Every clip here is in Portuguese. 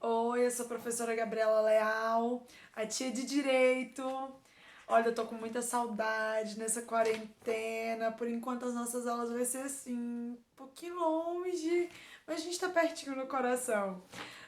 Oi, eu sou a professora Gabriela Leal, a tia de Direito. Olha, eu tô com muita saudade nessa quarentena. Por enquanto as nossas aulas vai ser assim, um pouquinho longe, mas a gente tá pertinho no coração.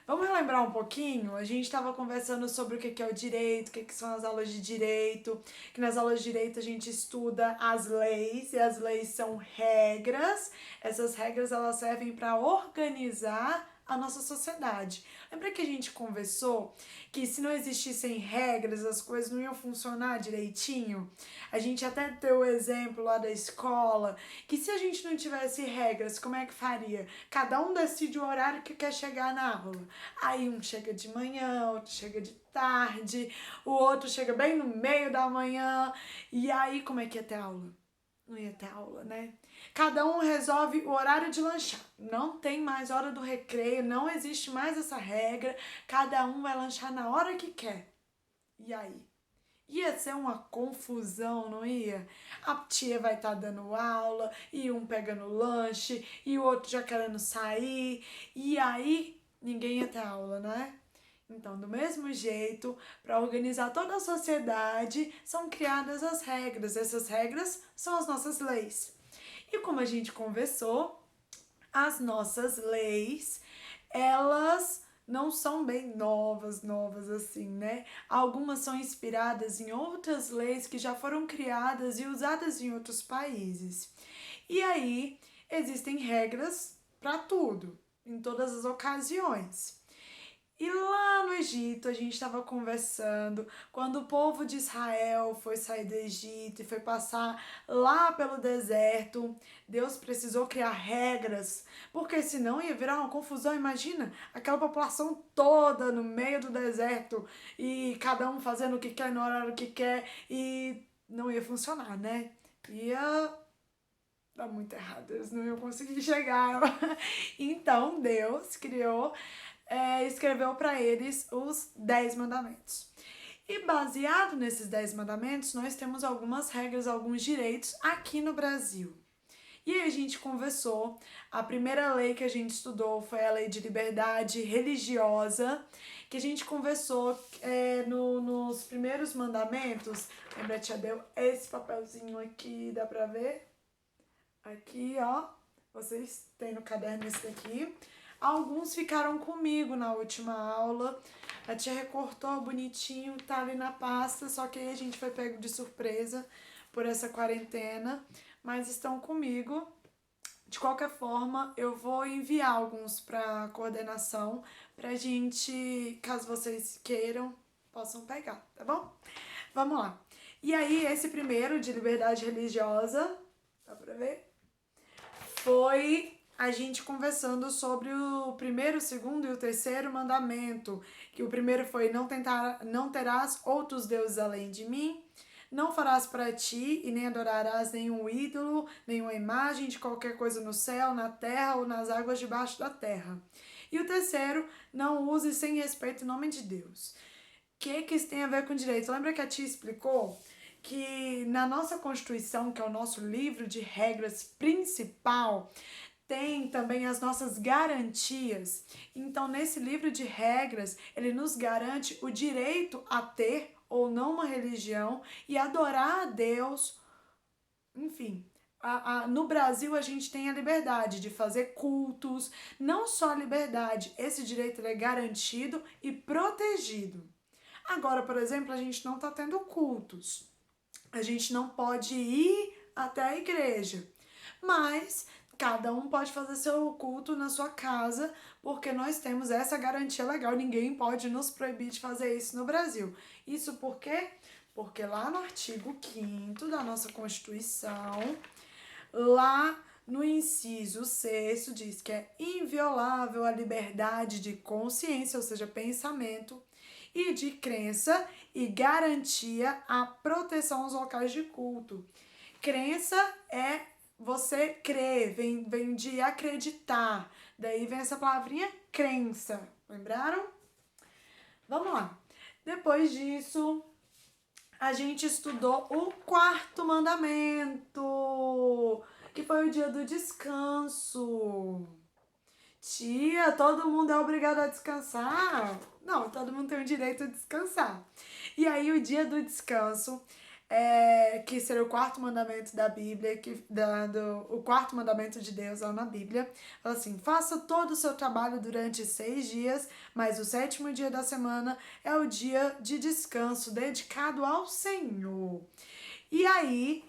Vamos relembrar um pouquinho? A gente estava conversando sobre o que é o direito, o que são as aulas de direito, que nas aulas de direito a gente estuda as leis, e as leis são regras. Essas regras elas servem para organizar a nossa sociedade. Lembra que a gente conversou que se não existissem regras, as coisas não iam funcionar direitinho? A gente até deu o exemplo lá da escola, que se a gente não tivesse regras, como é que faria? Cada um decide o horário que quer chegar na aula. Aí um chega de manhã, outro chega de tarde, o outro chega bem no meio da manhã. E aí como é que ia ter aula? Não ia ter aula, né? Cada um resolve o horário de lanchar. Não tem mais hora do recreio, não existe mais essa regra. Cada um vai lanchar na hora que quer. E aí? Ia ser uma confusão, não ia? A tia vai estar dando aula, e um pegando lanche, e o outro já querendo sair. E aí, ninguém ia ter aula, né? Então, do mesmo jeito, para organizar toda a sociedade, são criadas as regras. Essas regras são as nossas leis. E como a gente conversou, as nossas leis, elas não são bem novas assim, né? Algumas são inspiradas em outras leis que já foram criadas e usadas em outros países. E aí, existem regras para tudo, em todas as ocasiões. E lá no Egito, a gente estava conversando, quando o povo de Israel foi sair do Egito e foi passar lá pelo deserto, Deus precisou criar regras, porque senão ia virar uma confusão. Imagina aquela população toda no meio do deserto e cada um fazendo o que quer no horário que quer e não ia funcionar, né? Ia dar muito errado, eles não iam conseguir chegar. Então Deus escreveu para eles os 10 mandamentos. E baseado nesses 10 mandamentos, nós temos algumas regras, alguns direitos aqui no Brasil. E aí a gente conversou, a primeira lei que a gente estudou foi a lei de liberdade religiosa, que a gente conversou nos primeiros mandamentos. Lembra, tia deu esse papelzinho aqui, dá pra ver? Aqui, ó, vocês têm no caderno esse daqui. Alguns ficaram comigo na última aula. A tia recortou bonitinho, tá ali na pasta, só que aí a gente foi pego de surpresa por essa quarentena, mas estão comigo. De qualquer forma, eu vou enviar alguns para coordenação pra gente, caso vocês queiram, possam pegar, tá bom? Vamos lá. E aí, esse primeiro de liberdade religiosa, dá pra ver? Foi a gente conversando sobre o primeiro, o segundo e o terceiro mandamento. Que o primeiro foi não terás outros deuses além de mim, não farás para ti e nem adorarás nenhum ídolo, nenhuma imagem de qualquer coisa no céu, na terra ou nas águas debaixo da terra. E o terceiro, não use sem respeito o nome de Deus. O que isso tem a ver com direito? Lembra que a tia explicou que na nossa Constituição, que é o nosso livro de regras principal, tem também as nossas garantias. Então, nesse livro de regras, ele nos garante o direito a ter ou não uma religião e adorar a Deus. Enfim, no Brasil a gente tem a liberdade de fazer cultos, não só a liberdade, esse direito é garantido e protegido. Agora, por exemplo, a gente não está tendo cultos. A gente não pode ir até a igreja. Mas cada um pode fazer seu culto na sua casa, porque nós temos essa garantia legal. Ninguém pode nos proibir de fazer isso no Brasil. Isso por quê? Porque lá no artigo 5º da nossa Constituição, lá no inciso 6º, diz que é inviolável a liberdade de consciência, ou seja, pensamento, e de crença e garantia a proteção aos locais de culto. Crença é você crer, vem de acreditar. Daí vem essa palavrinha crença. Lembraram? Vamos lá. Depois disso, a gente estudou o quarto mandamento, que foi o dia do descanso. Tia, todo mundo é obrigado a descansar? Não, todo mundo tem o direito a descansar. E aí, o dia do descanso, que seria o quarto mandamento da Bíblia, o quarto mandamento de Deus lá na Bíblia, fala assim: faça todo o seu trabalho durante 6 dias, mas o sétimo dia da semana é o dia de descanso dedicado ao Senhor. E aí,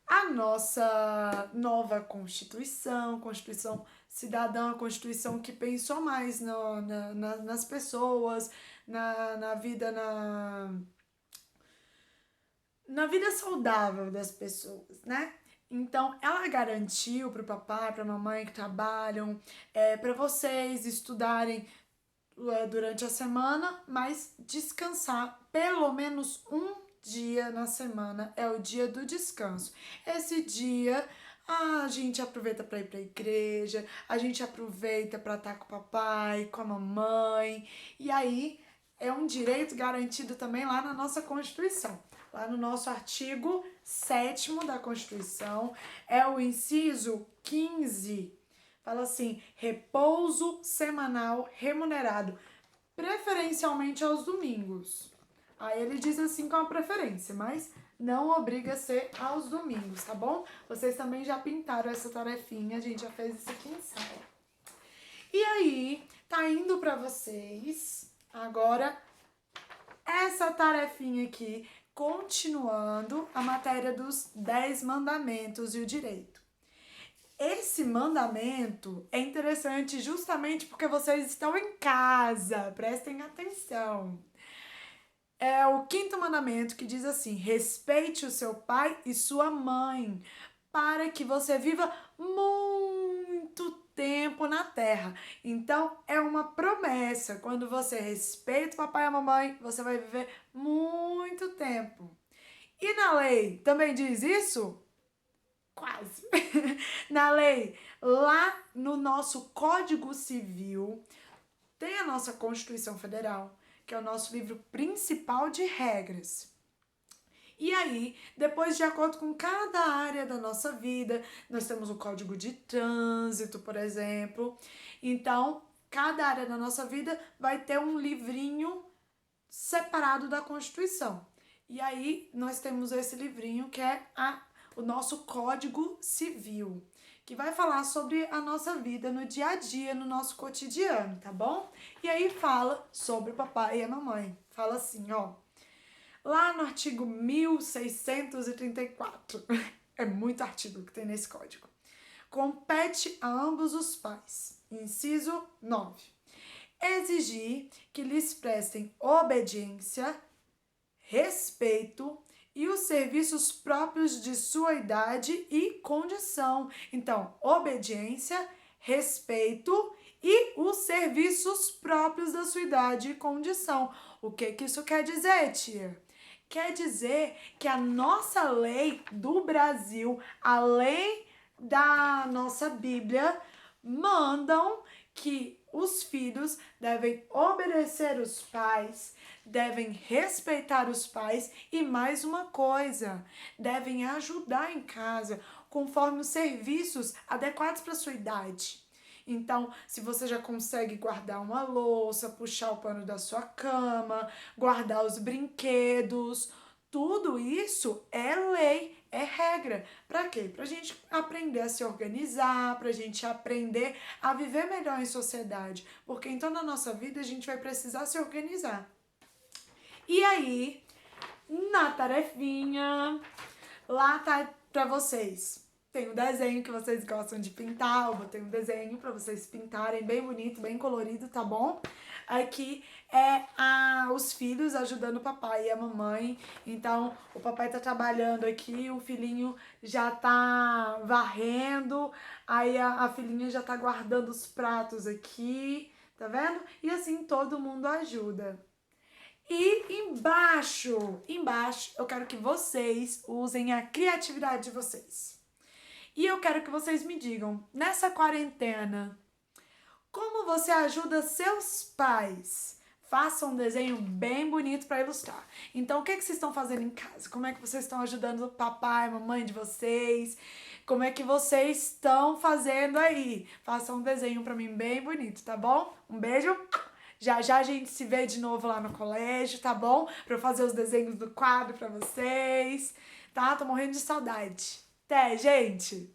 a nossa nova Constituição Cidadã, a Constituição que pensou mais nas pessoas, na vida, na vida saudável das pessoas, né? Então, ela garantiu para o papai, para a mamãe que trabalham, para vocês estudarem durante a semana, mas descansar pelo menos um dia na semana é o dia do descanso. Esse dia a gente aproveita para ir para a igreja, a gente aproveita para estar com o papai, com a mamãe, e aí é um direito garantido também lá na nossa Constituição. Lá no nosso artigo 7º da Constituição, é o inciso 15. Fala assim: repouso semanal remunerado, preferencialmente aos domingos. Aí ele diz assim com a preferência, mas não obriga a ser aos domingos, tá bom? Vocês também já pintaram essa tarefinha, a gente já fez isso aqui em sala. E aí, tá indo para vocês agora essa tarefinha aqui, continuando a matéria dos 10 mandamentos e o direito. Esse mandamento é interessante justamente porque vocês estão em casa, prestem atenção. É o 5º mandamento que diz assim: respeite o seu pai e sua mãe, para que você viva muito tempo na terra. Então, é uma promessa. Quando você respeita o papai e a mamãe, você vai viver muito tempo. E na lei também diz isso? Quase. Na lei, lá no nosso Código Civil, tem a nossa Constituição Federal, que é o nosso livro principal de regras. E aí, depois, de acordo com cada área da nossa vida, nós temos o Código de Trânsito, por exemplo. Então, cada área da nossa vida vai ter um livrinho separado da Constituição. E aí, nós temos esse livrinho que é o nosso Código Civil, que vai falar sobre a nossa vida no dia a dia, no nosso cotidiano, tá bom? E aí fala sobre o papai e a mamãe. Fala assim, ó, lá no artigo 1634, é muito artigo que tem nesse código. Compete a ambos os pais, inciso 9, exigir que lhes prestem obediência, respeito e os serviços próprios de sua idade e condição. Então, obediência, respeito e os serviços próprios da sua idade e condição. O que isso quer dizer, tia? Quer dizer que a nossa lei do Brasil, a lei da nossa Bíblia, mandam que os filhos devem obedecer os pais, devem respeitar os pais e mais uma coisa, devem ajudar em casa conforme os serviços adequados para sua idade. Então, se você já consegue guardar uma louça, puxar o pano da sua cama, guardar os brinquedos, tudo isso é lei, é regra. Para quê? Pra gente aprender a se organizar, pra gente aprender a viver melhor em sociedade. Porque então na nossa vida a gente vai precisar se organizar. E aí, na tarefinha, lá tá pra vocês. Tem um desenho que vocês gostam de pintar, eu botei um desenho pra vocês pintarem, bem bonito, bem colorido, tá bom? Aqui é os filhos ajudando o papai e a mamãe. Então, o papai tá trabalhando aqui, o filhinho já tá varrendo, aí a filhinha já tá guardando os pratos aqui, tá vendo? E assim todo mundo ajuda. E embaixo, eu quero que vocês usem a criatividade de vocês. E eu quero que vocês me digam, nessa quarentena, como você ajuda seus pais Faça um desenho bem bonito para ilustrar. Então, o que vocês estão fazendo em casa? Como é que vocês estão ajudando o papai, a mamãe de vocês? Como é que vocês estão fazendo aí? Faça um desenho para mim bem bonito, tá bom? Um beijo. Já já a gente se vê de novo lá no colégio, tá bom? Para eu fazer os desenhos do quadro para vocês, tá? Tô morrendo de saudade. Até, gente!